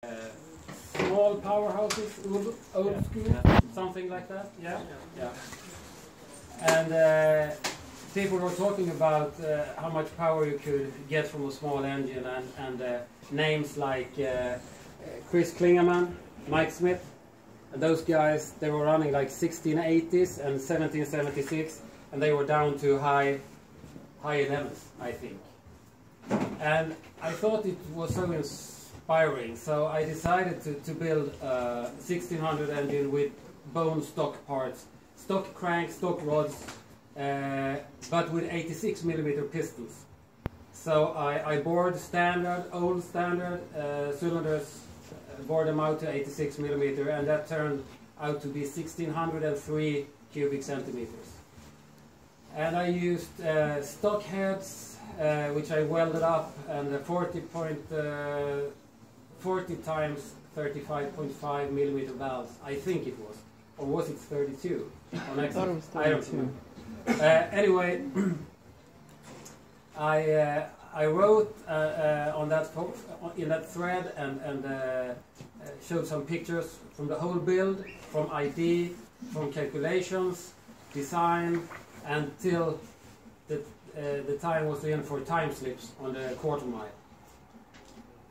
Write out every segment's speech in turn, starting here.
Small powerhouses, old school, something like that. Yeah. And people were talking about how much power you could get from a small engine, and names like Chris Klingerman, Mike Smith, and those guys, they were running like 1680s and 1776, and they were down to high 11s, I think. And I thought it was so inspiring, so I decided to build a 1600 engine with bone stock parts, stock crank, stock rods, but with 86mm pistons. So I bored old standard cylinders, bored them out to 86mm, and that turned out to be 1603 cubic centimeters. And I used stock heads, which I welded up, and 40 times 35.5mm valves, I think it was. Or was it 32? I thought it was 32. I don't remember. Anyway, I wrote on that in that thread and showed some pictures from the whole build, from ID, from calculations, design, until the time was in for time slips on the quarter mile.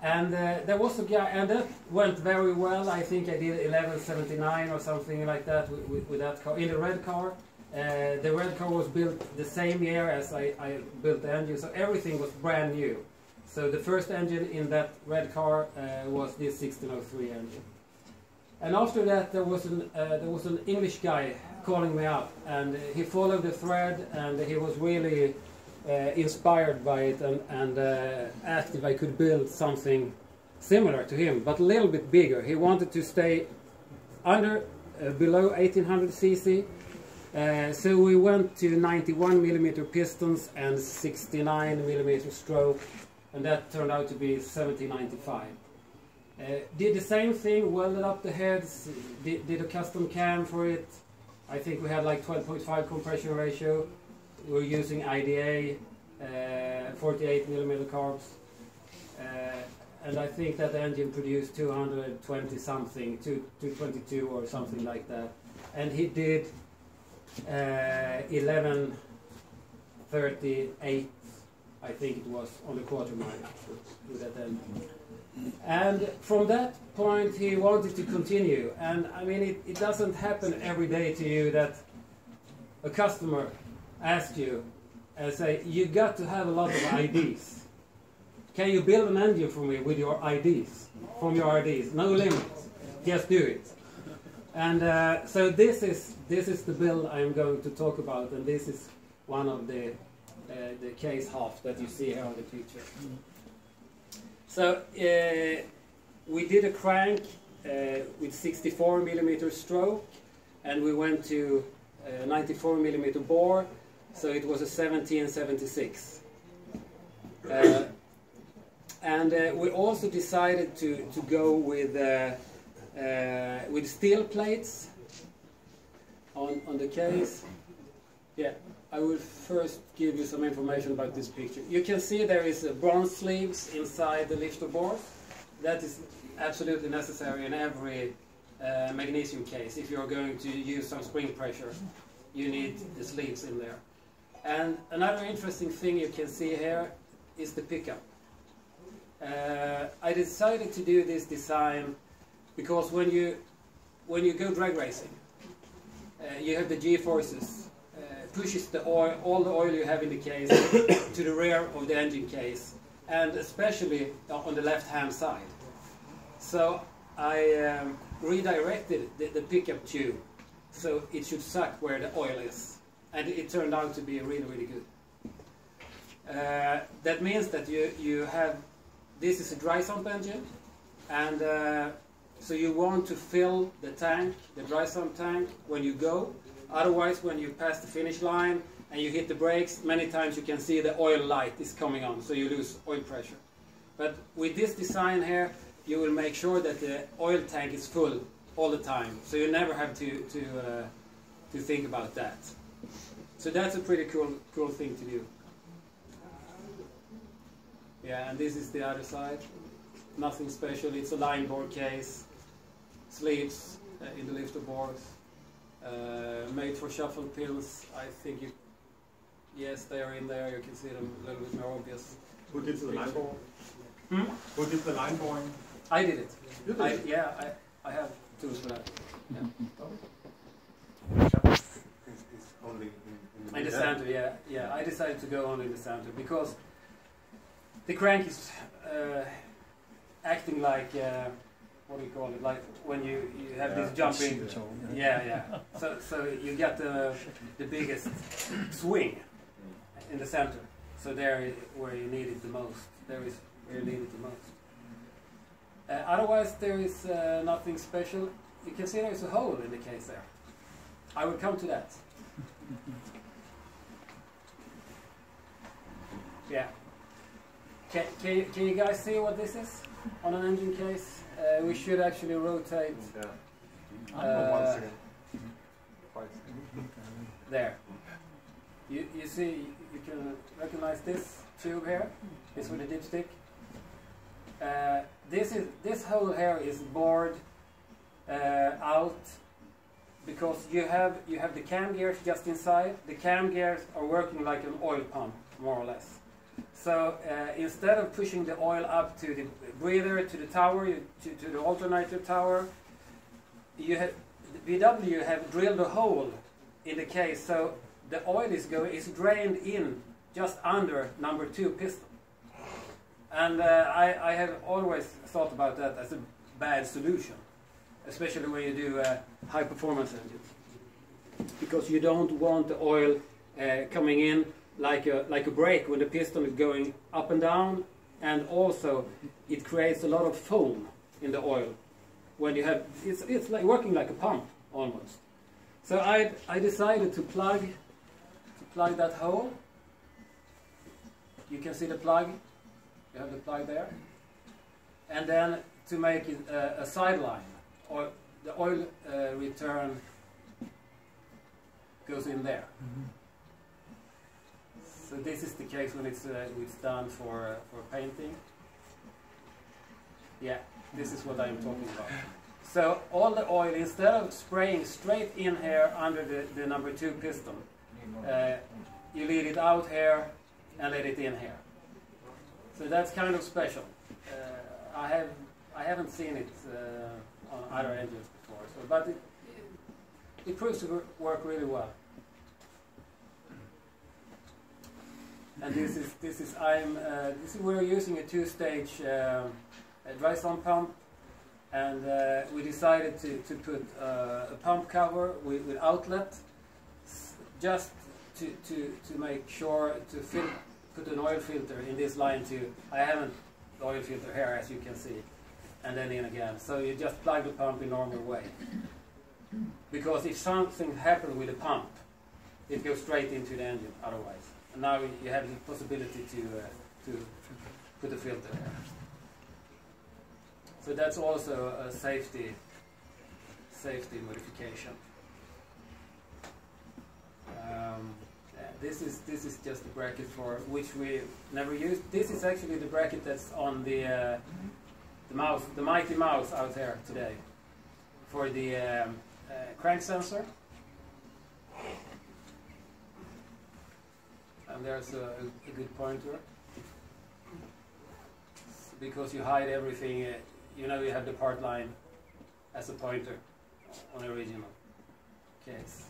And there was a guy, and that went very well. I think I did 1179 or something like that with that car, in the red car. The red car was built the same year as I built the engine, so everything was brand new. So the first engine in that red car was this 1603 engine. And after that there was an English guy calling me up, and he followed the thread, and he was really inspired by it, and asked if I could build something similar to him, but a little bit bigger. He wanted to stay below 1800 cc. So we went to 91mm pistons and 69mm stroke, and that turned out to be 1795. Did the same thing, welded up the heads, did a custom cam for it. I think we had like 12.5 compression ratio. We were using IDA, 48mm carbs, and I think that the engine produced 220 something, 222 or something like that. And he did 1138, I think it was, on the quarter mile with that engine. And from that point he wanted to continue, and I mean it doesn't happen every day to you that a customer asks you and say, you got to have a lot of IDs. Can you build an engine for me with your IDs, from your IDs? No limits, just do it. And so this is the build I'm going to talk about, and this is one of the case half that you see here on the picture. So we did a crank with 64mm stroke, and we went to 94mm bore, so it was a 1776. And we also decided to go with steel plates on the case. Yeah, I will first give you some information about this picture. You can see there is bronze sleeves inside the lifter bore. That is absolutely necessary in every magnesium case. If you're going to use some spring pressure, you need the sleeves in there. And another interesting thing you can see here is the pickup. I decided to do this design because when you go drag racing, you have the G-forces pushes the oil, all the oil you have in the case to the rear of the engine case, and especially on the left-hand side. So I redirected the pickup tube so it should suck where the oil is, and it turned out to be really, really good. That means that you have, this is a dry sump engine, and so you want to fill the tank, the dry sump tank, when you go. Otherwise, when you pass the finish line and you hit the brakes, many times you can see the oil light is coming on, so you lose oil pressure. But with this design here, you will make sure that the oil tank is full all the time, so you never have to think about that. So that's a pretty cool thing to do. Yeah, and this is the other side. nothing special. It's a line board case, sleeves in the lifter boards, made for shuffle pins. I think you, yes, they are in there. You can see them a little bit more obvious. Who did the line board? Hmm? Who did the line boring? I did it. You did? Yeah, I have tools for that. Yeah. It's only In the center, yeah. I decided to go only in the center because the crank is acting like what do you call it? Like when you have this jumping. Yeah. So you get the biggest swing in the center. So there where you need it the most. There is where you need it the most. Otherwise, there is nothing special. You can see there is a hole in the case there. I will come to that. Yeah. Can you guys see what this is on an engine case? We should actually rotate there. You see, you can recognize this tube here. This with the dipstick. This hole here is bored out because you have the cam gears just inside. The cam gears are working like an oil pump, more or less. So instead of pushing the oil up to the breather, to the tower, to the alternator tower, VW have drilled a hole in the case, so the oil is drained in just under number 2 piston. And I have always thought about that as a bad solution, especially when you do high performance engines, because you don't want the oil coming in like a brake when the piston is going up and down, and also it creates a lot of foam in the oil when you have it's like working like a pump almost. So I decided to plug that hole. You can see the plug. You have the plug there, and then to make it a sideline, or the oil return goes in there. So this is the case when it's done for painting. Yeah, this is what I'm talking about. So all the oil, instead of spraying straight in here under the number 2 piston, you lead it out here and let it in here. So that's kind of special. I haven't seen it on other engines before, so, but it proves to work really well. And this is we're using a 2-stage dry sump pump, and we decided to put a pump cover with outlet, just to make sure to put an oil filter in this line too. I haven't the oil filter here, as you can see, and then in again. So you just plug the pump in normal way, because if something happens with the pump, it goes straight into the engine otherwise. And now you have the possibility to put a filter there. So that's also a safety modification. This is just the bracket for which we never used. This is actually the bracket that's on the mighty mouse out there today for the crank sensor. And there's a good pointer, because you hide everything. You know, you have the part line as a pointer on the original case.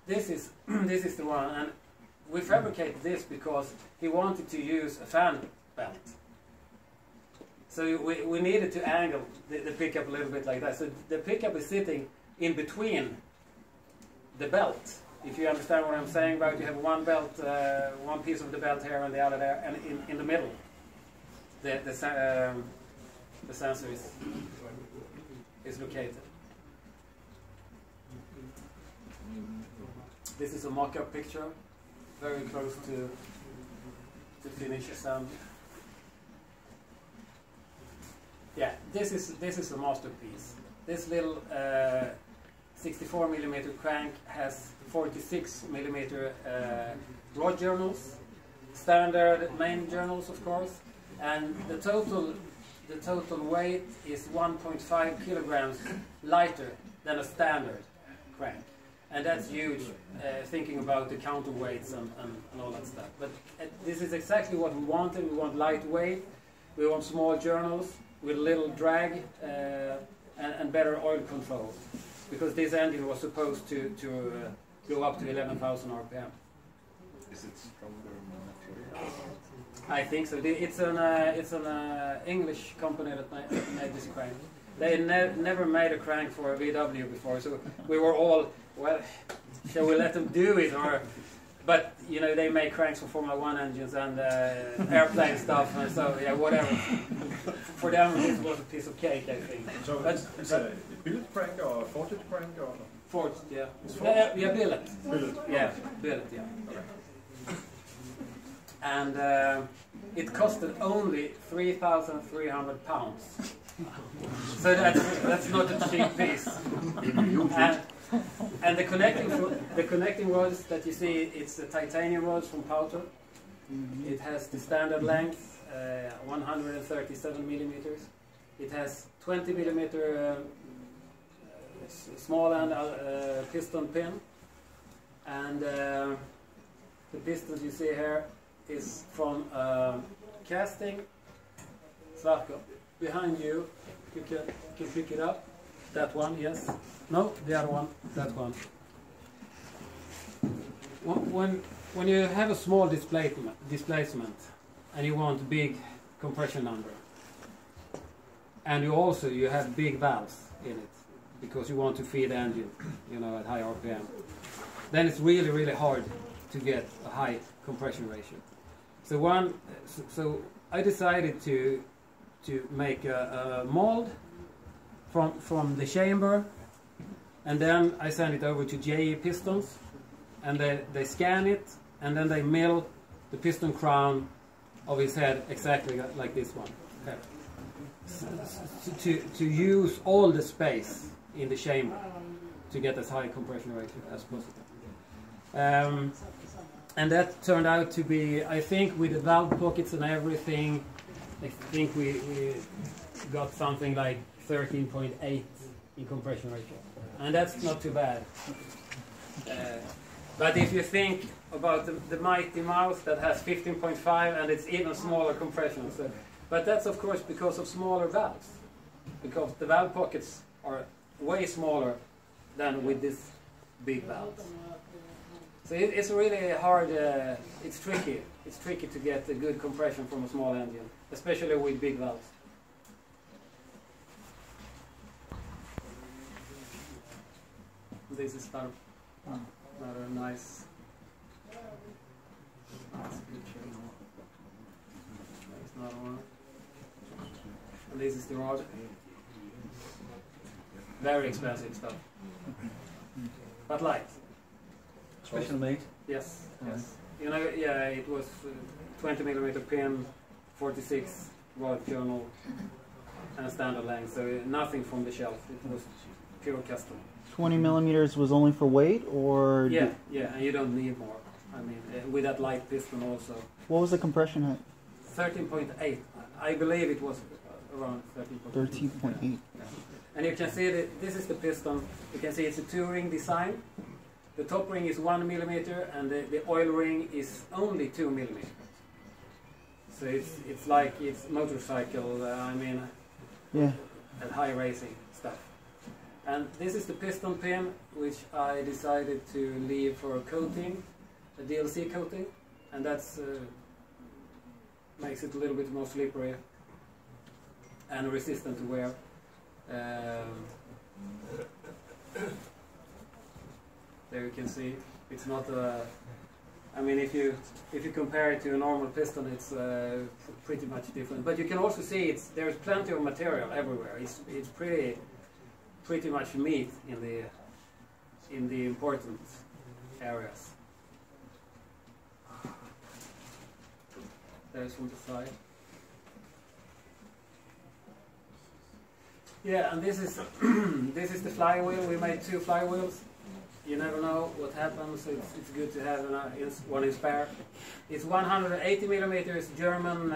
This is the one, and we fabricated this because he wanted to use a fan belt. So we needed to angle the pickup a little bit like that. So the pickup is sitting in between the belt. If you understand what I'm saying about, you have one belt, one piece of the belt here and the other there, and in the middle, the sensor is located. This is a mock-up picture, very close to finish assembly. Yeah, this is a masterpiece. This little 64mm crank has 46mm rod journals, standard main journals of course, and the total the total weight is 1.5 kilograms lighter than a standard crank. And that's huge, thinking about the counterweights and all that stuff. But this is exactly what we wanted. We want lightweight, we want small journals with little drag and better oil control. Because this engine was supposed to go up to 11,000 RPM. Is it stronger material? I think so. It's an English company that made this crank. They never made a crank for a VW before, so we were all, well, shall we let them do it? But you know, they make cranks for Formula 1 engines and airplane stuff, and so yeah, whatever. For them, this was a piece of cake, I think. So it's a billet crank or a forged crank or? Forged, yeah. It's forged? Yeah, billet. Billet. Yeah, billet, yeah. Okay. And it costed only 3,300 pounds. So that's not a cheap piece. And the connecting rods that you see, it's the titanium rods from Powder. It has the standard length, 137 millimeters. It has 20 millimeter small end piston pin, and the pistons you see here is from casting. Svarko, behind you, you can pick it up. That one, yes. No, the other one. That one. When you have a small displacement and you want big compression number, and you have big valves in it because you want to feed the engine, you know, at high RPM, then it's really hard to get a high compression ratio. So I decided to make a mold from the chamber, and then I send it over to JE Pistons, and they scan it, and then they mill the piston crown of his head exactly like this one. To use all the space in the chamber to get as high compression ratio as possible. And that turned out to be, I think, with the valve pockets and everything, I think we got something like 13.8 in compression ratio. And that's not too bad. But if you think about the Mighty Mouse that has 15.5 and it's even smaller compression. So, but that's of course because of smaller valves. Because the valve pockets are way smaller than with this big valves. So it's really hard, it's tricky. It's tricky to get a good compression from a small engine, especially with big valves. This is another nice picture. There's another one. And this is the rod. Very expensive stuff. But light. Special made? Yes, yes. You know, yeah, it was 20 millimeter pin, 46 rod journal, and standard length. So nothing from the shelf. It was pure custom. 20 millimeters was only for weight, or? Yeah, yeah, and you don't need more. I mean, with that light piston also. What was the compression at? 13.8. I believe it was around 13.8. 13.8. Yeah. And you can see that this is the piston. You can see it's a two-ring design. The top ring is 1 millimeter, and the oil ring is only 2 millimeters. So it's like it's motorcycle. I mean, yeah, at high racing stuff. And this is the piston pin, which I decided to leave for a coating, a DLC coating, and that's makes it a little bit more slippery and resistant to wear. There you can see it's not a. I mean, if you compare it to a normal piston, it's pretty much different. But you can also see there's plenty of material everywhere. It's pretty much meat in the important areas. There's from the side. Yeah, and this is this is the flywheel. We made 2 flywheels. you never know what happens, so it's good to have one in spare. It's 180 millimeters German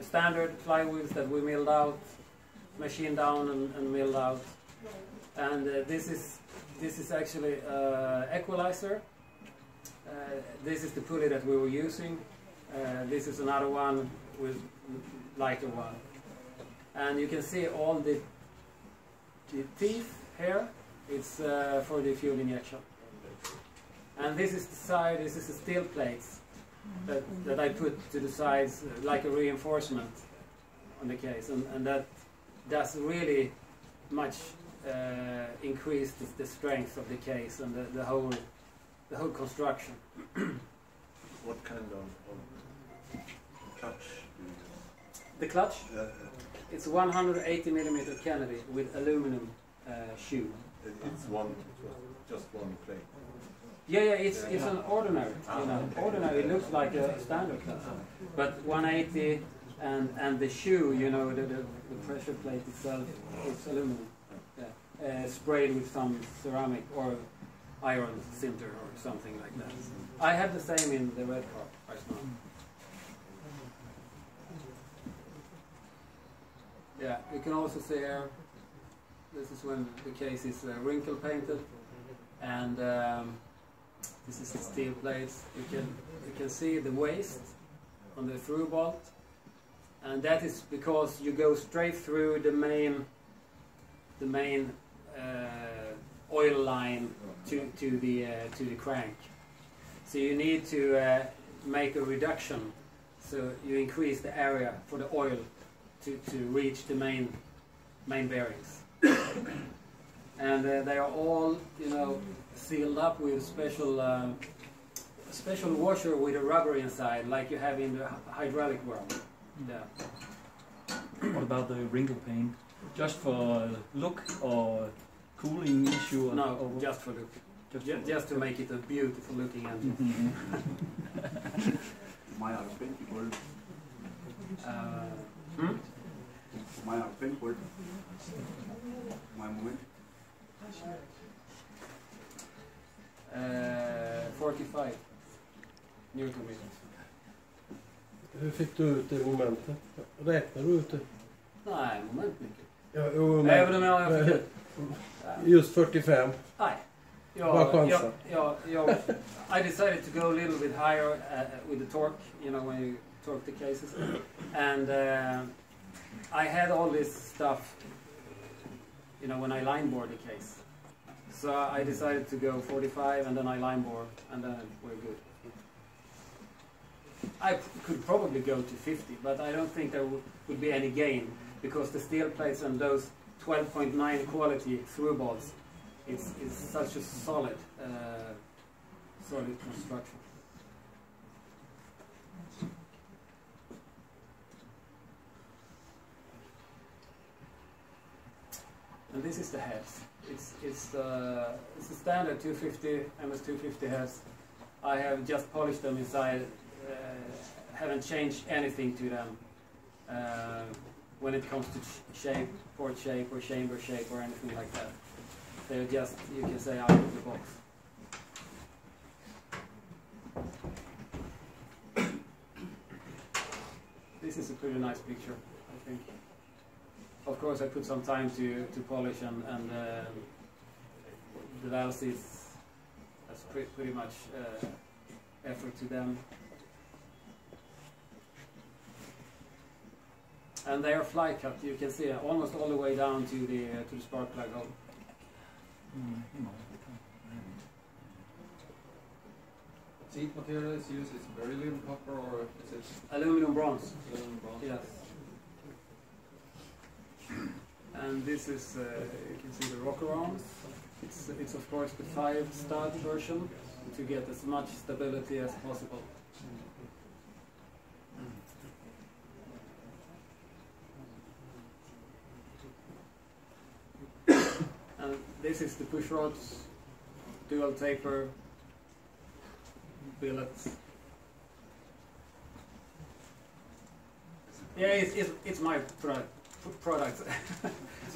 standard flywheels that we milled out, machined down and milled out. And this is actually equalizer. This is the pulley that we were using. This is another one with lighter one. And you can see all the teeth here. It's for the fuel injection. And this is the side, this is the steel plates that I put to the sides like a reinforcement on the case. And that does really much increase the strength of the case and the whole construction. What kind of clutch do you use? The clutch? It's 180 millimeter Kennedy with aluminum shoe. It's just one plate. Yeah, it's an ordinary. You know, ordinary. It looks like a standard clutch, but 180 and the shoe. You know, the pressure plate itself, it's aluminum. Yeah, sprayed with some ceramic or iron sinter or something like that. I have the same in the red car right now. Yeah, you can also see here, this is when the case is wrinkle painted, and this is the steel plates. You can see the waste on the through bolt, and that is because you go straight through the main oil line to the crank. So you need to make a reduction, so you increase the area for the oil to reach the main bearings. And they are all, you know, sealed up with a special washer with a rubber inside, like you have in the hydraulic world. Yeah. What about the wrinkle paint? Just for look or cooling issue? No, just for look. Just to make it a beautiful looking engine. moment. 45 Newton meters. Hur fick du ut det momentet? Räknar du ut det? Nej, moment mycket. Ja, jo, Nej, men jag fick ut. Just 45. Nej. I decided to go a little bit higher with the torque, you know, when you torque the cases. And I had all this stuff, you know, when I line bored the case. So I decided to go 45 and then I line bore and then we're good. I could probably go to 50, but I don't think there would be any gain because the steel plates and those 12.9 quality through bolts, it's such a solid construction. And this is the heads. It's the standard 250 MS250 heads. I have just polished them inside. Haven't changed anything to them when it comes to shape, port shape, or chamber shape, or anything like that. They're just, you can say, out of the box. This is a pretty nice picture, I think. Of course, I put some time to polish, and the valve seats, that's pretty much effort to them. And they are fly cut. You can see almost all the way down to the spark plug hole. Seat material is used, it's beryllium copper or is it aluminum bronze? Aluminum bronze. Yes. And this is, you can see the rocker arms. It's of course the 5-stud version to get as much stability as possible. And this is the push rods, dual taper, billets. Yeah, it's my product.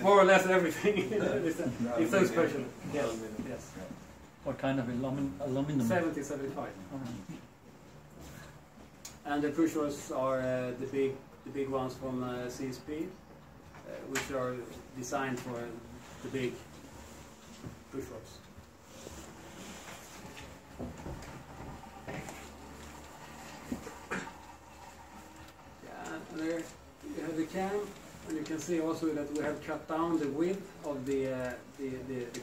More or less everything. It's so special. Yes, yes. What kind of aluminum? 70-75. And the push rods are the big ones from CSP, which are designed for the big push rods. Yeah, and there you have the cam, and you can see also that we have cut down the width of the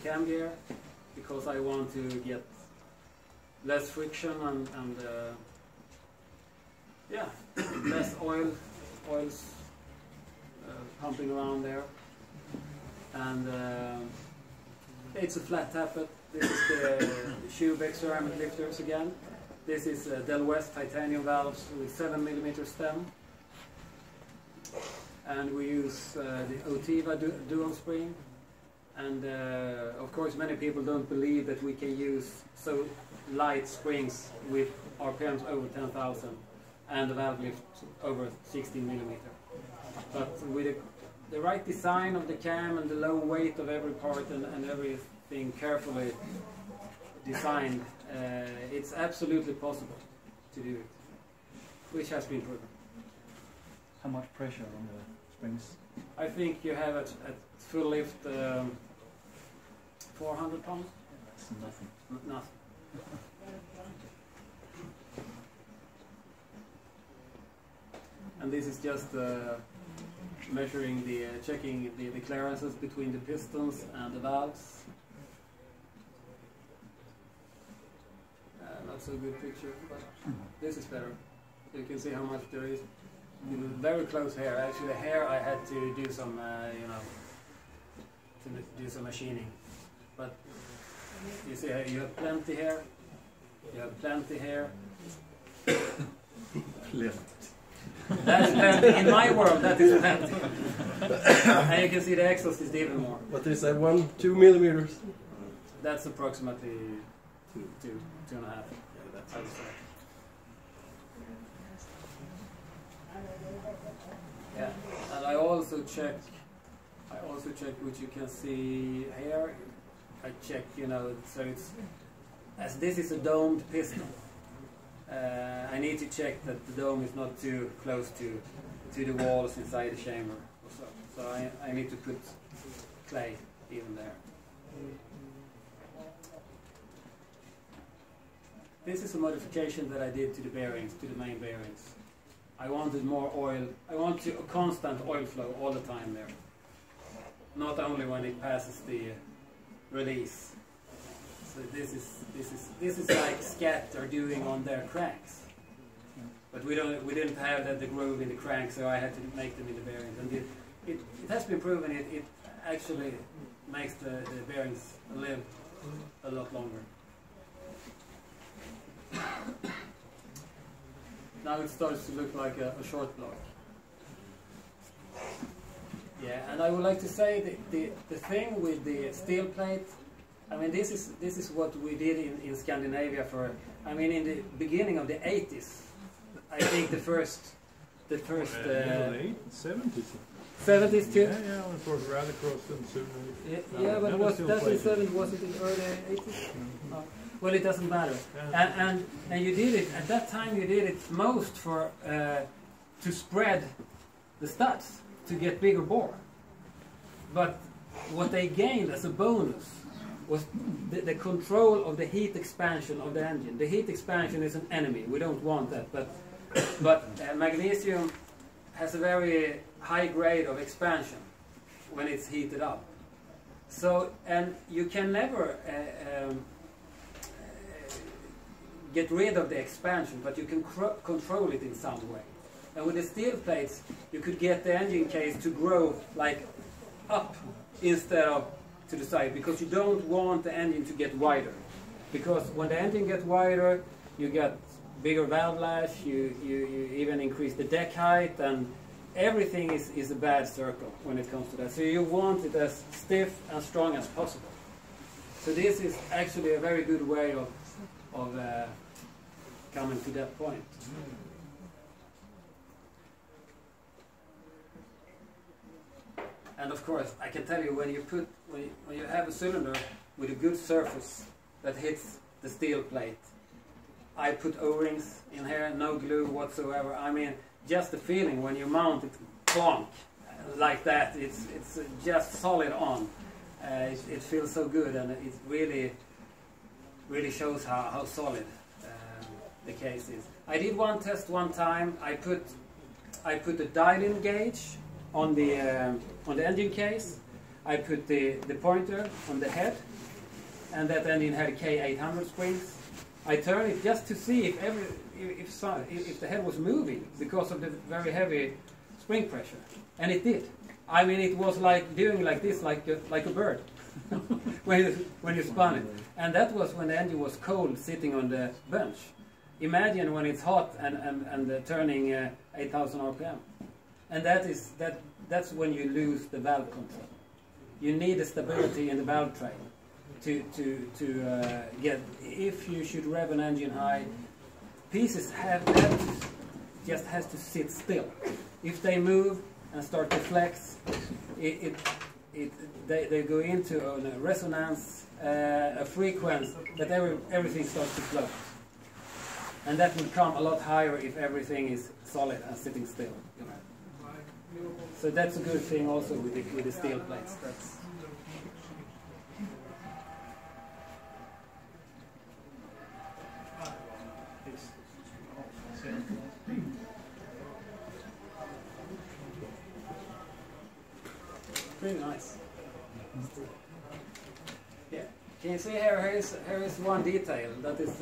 cam gear, because I want to get less friction and yeah, less oils pumping around there. And it's a flat tappet. This is the Shaddock ceramic lifters again. This is Del West titanium valves with 7mm stem. And we use the Otiva dual spring. And of course many people don't believe that we can use so light springs with RPMs over 10,000 and the valve lift over 16mm. But with the right design of the cam and the low weight of every part and everything carefully designed, it's absolutely possible to do it, which has been proven. How much pressure on the springs? I think you have at full lift 400 pounds. That's nothing. Nothing. And this is just measuring checking the clearances between the pistons and the valves. Not so good picture, but this is better. You can see how much there is. Very close hair. Actually, hair I had to do some, to do some machining. But you see, you have plenty hair. You have plenty hair. That's plenty. In my world, that is plenty. And you can see the exhaust is even more. What is that, 2 millimeters? That's approximately 2.5. Yeah, that's how it's like. Yeah, and I also check which you can see here. I check, so it's, as this is a domed piston, I need to check that the dome is not too close to the walls inside the chamber. So I need to put clay even there. This is a modification that I did to the bearings, to the main bearings. I wanted more oil. I want a constant oil flow all the time there. Not only when it passes the release. So this is like Scat are doing on their cranks. But we didn't have the groove in the crank, so I had to make them in the bearings. And it has been proven it actually makes the bearings live a lot longer. Now it starts to look like a short block. Yeah, and I would like to say the thing with the steel plate, I mean this is what we did in Scandinavia for, I mean in the beginning of the 80s. I think the first 70s. 70s too? Yeah, of course, Rallycross and soon. Yeah, but was that in 70s, wasn't it early 80s? No. Well, it doesn't matter. And you did it, at that time you did it most for, to spread the studs, to get bigger bore. But what they gained as a bonus was the control of the heat expansion of the engine. The heat expansion is an enemy, we don't want that, but magnesium has a very high grade of expansion when it's heated up. So, and you can never get rid of the expansion, but you can control it in some way. And with the steel plates, you could get the engine case to grow like up instead of to the side, because you don't want the engine to get wider. Because when the engine gets wider, you get bigger valve lash, you even increase the deck height, and everything is a bad circle when it comes to that. So you want it as stiff and strong as possible. So this is actually a very good way of coming to that point. And of course, I can tell you when you have a cylinder with a good surface that hits the steel plate. I put O-rings in here, no glue whatsoever. I mean, just the feeling when you mount it, clonk, like that, it's just solid on. It feels so good, and it really shows how solid the case is. I did one test one time. I put the dial-in gauge on the engine case. I put the pointer on the head, and that engine had K800 springs. I turned it just to see if the head was moving because of the very heavy spring pressure, and it did. I mean, it was like doing like this, like a bird, when you spun it. And that was when the engine was cold, sitting on the bench. Imagine when it's hot and turning 8,000 RPM, and that's when you lose the valve control. You need the stability in the valve train to get. If you should rev an engine high, pieces just has to sit still. If they move and start to flex, they go into a resonance, a frequency that everything starts to float. And that will come a lot higher if everything is solid and sitting still. You know. So that's a good thing also with the steel plates. That's pretty nice. Yeah. Can you see here is one detail that is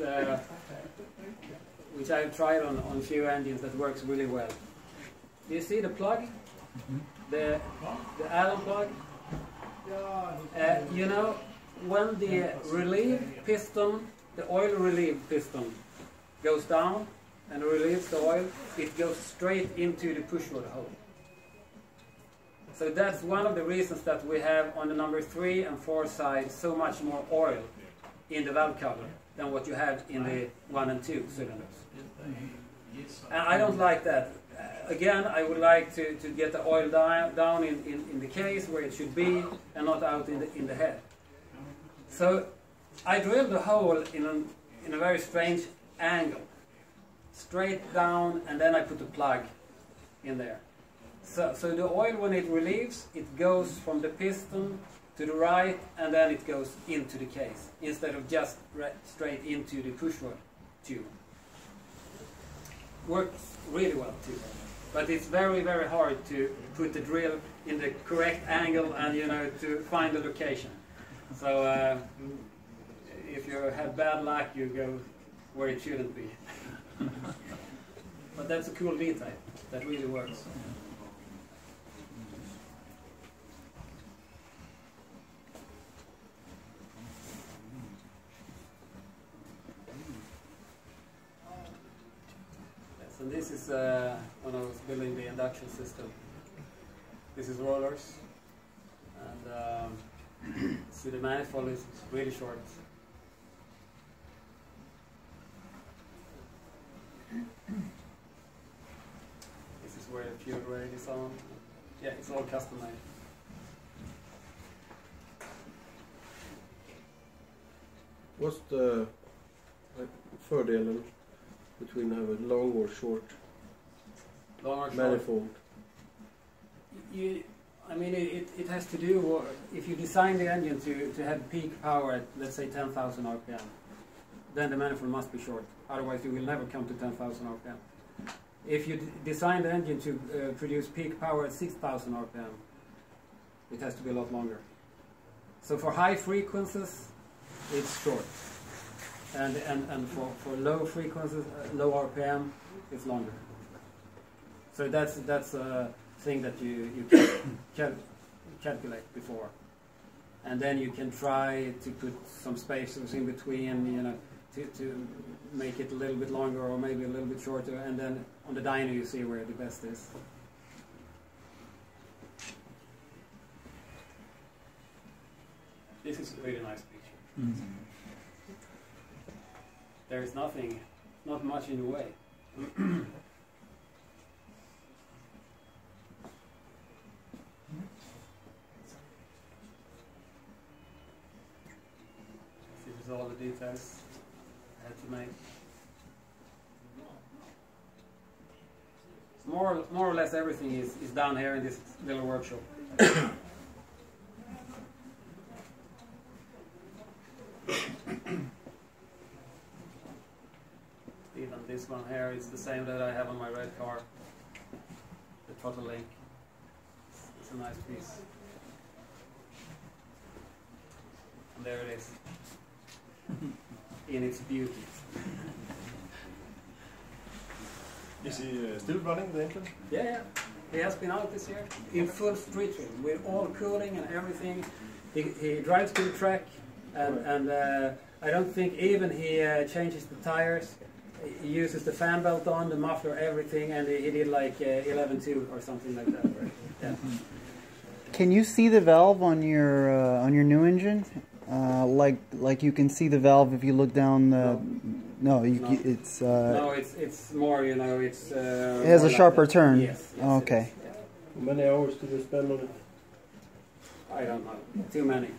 which I've tried on a few engines that works really well. Do you see the plug? The Allen plug? You know, when the relieve piston, the oil relieve piston goes down and relieves the oil, it goes straight into the pushrod hole. So that's one of the reasons that we have on the number 3 and 4 side so much more oil in the valve cover than what you have in the 1 and 2 cylinders. And I don't like that. Again, I would like to get the oil down in the case where it should be and not out in the head. So I drilled the hole in a very strange angle. Straight down, and then I put the plug in there. So the oil, when it relieves, it goes from the piston to the right, and then it goes into the case, instead of just straight into the pushrod tube. Works really well too. But it's very, very hard to put the drill in the correct angle and, you know, to find the location. So if you have bad luck, you go where it shouldn't be. But that's a cool detail that really works. So this is when I was building the induction system. This is rollers, and so the manifold is really short. This is where the fuel rail is on. Yeah, it's all custom made. What's the fördelen between have a long or short manifold? I mean, it has to do, if you design the engine to have peak power at, let's say, 10,000 RPM, then the manifold must be short. Otherwise, you will never come to 10,000 RPM. If you design the engine to produce peak power at 6,000 RPM, it has to be a lot longer. So for high frequencies, it's short. And for low frequencies, low RPM, it's longer. So that's a thing that you can calculate before. And then you can try to put some spaces in between, you know, to make it a little bit longer or maybe a little bit shorter. And then on the dyno you see where the best is. This is a really nice picture. Mm-hmm. There is not much in the way. is all the details I had to make. More or less everything is done here in this little workshop. Even this one here is the same that I have on my red car. The throttle link. It's a nice piece. And there it is. In its beauty. Is he still running the engine? Yeah. He has been out this year in full street trim with all cooling and everything. He drives to the track and I don't think even he changes the tires. He uses the fan belt on, the muffler, everything, and he did like 11.2 or something like that. Right? Yeah. Can you see the valve on your new engine? Like you can see the valve if you look down the. No, it's. No, it's more. You know, it's. It has a sharper turn. Yes. Okay. How many hours did you spend on it? I don't know. Too many.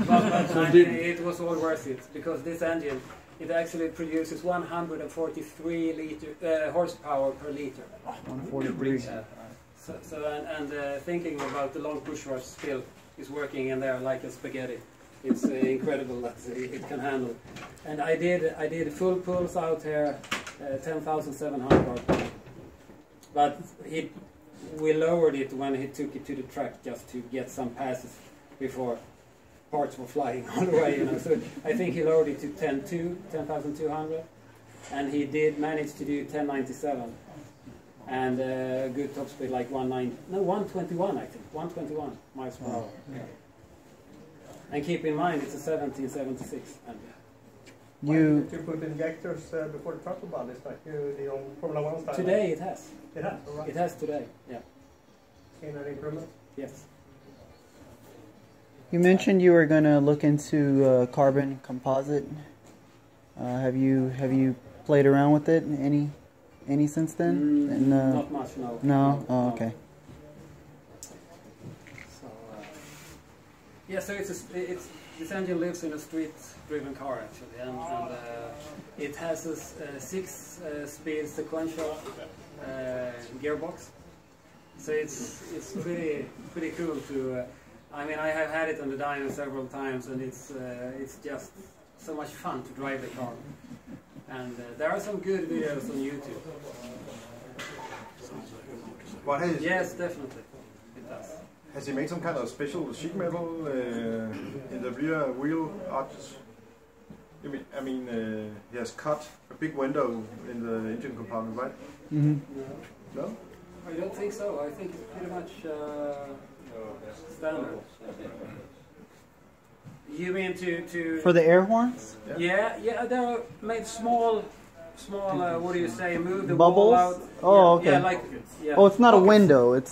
But I mean, it was all worth it because this engine, it actually produces 143 horsepower per liter. 143. Thinking about the long push rod still is working in there like a spaghetti. It's incredible that it can handle. And I did full pulls out here, 10,700. But we lowered it when he took it to the track just to get some passes before parts were flying all the way. You know. So I think he lowered it to 10,200, and he did manage to do 1097. And a good top speed like 121 I think, 121 miles per hour. Yeah. And keep in mind it's a 1776. You put injectors before the throttle bar, it's like the old Formula 1 style? Today it has. It has, all right. It has today, yeah. Seen any improvement? Yes. You mentioned you were going to look into carbon composite. Have you played around with it any since then? Not much, no. No? Oh, okay. So, yeah, so this engine lives in a street-driven car actually, and it has a 6-speed sequential gearbox. So it's pretty cool to. I mean, I have had it on the dyno several times, and it's just so much fun to drive the car. And there are some good videos on YouTube. Yes, definitely, it does. Has he made some kind of special sheet metal in the rear wheel arches? I mean, he has cut a big window in the engine compartment, right? Mm-hmm. No? I don't think so. I think it's pretty much standard. You mean to For the air horns? Yeah, they're made small. What do you say? Move the Bubbles? wall out. Oh, okay. Yeah, like. Yeah. Oh, it's not a Pockets. window. It's